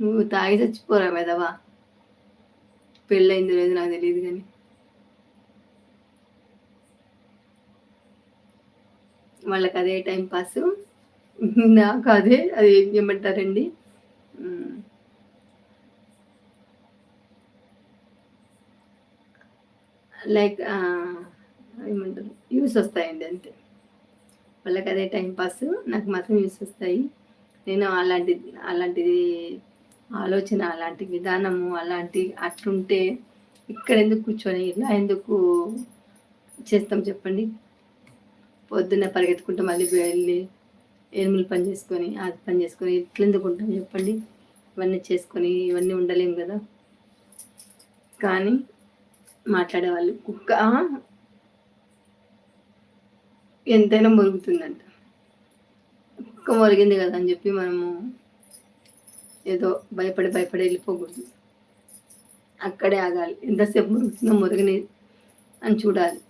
నువ్వు తాగి చచ్చిపోరా మెదవా. పెళ్ళయిందో లేదు నాకు తెలియదు కానీ వాళ్ళకి అదే టైం పాస్. నాకు అదే అది ఏం చేయమంటారండి, లైక్ ఏమంటారు, యూస్ వస్తాయండి అంతే. వాళ్ళకి అదే టైం పాస్, నాకు మాత్రం యూస్ వస్తాయి. నేను అలాంటిది ఆలోచన, అలాంటి విధానము, అట్లుంటే ఇక్కడ ఎందుకు కూర్చొని ఇలా ఎందుకు చేస్తాం చెప్పండి. పొద్దున్న పరిగెత్తుకుంటూ మళ్ళీ వెళ్ళి ఎనిమిది పని చేసుకొని అది పని చేసుకొని ఇట్లెందుకు ఉంటాం చెప్పండి. ఇవన్నీ చేసుకొని ఇవన్నీ ఉండలేము కదా. కానీ మాట్లాడేవాళ్ళు కుక్క ఎంతైనా మురుగుతుందంట. కుక్క మొరిగింది కదా అని చెప్పి మనము ఏదో భయపడి వెళ్ళిపోకూడదు. అక్కడే ఆగాలి. ఎంతసేపు మురుగుతుందో మురిగిని అని చూడాలి.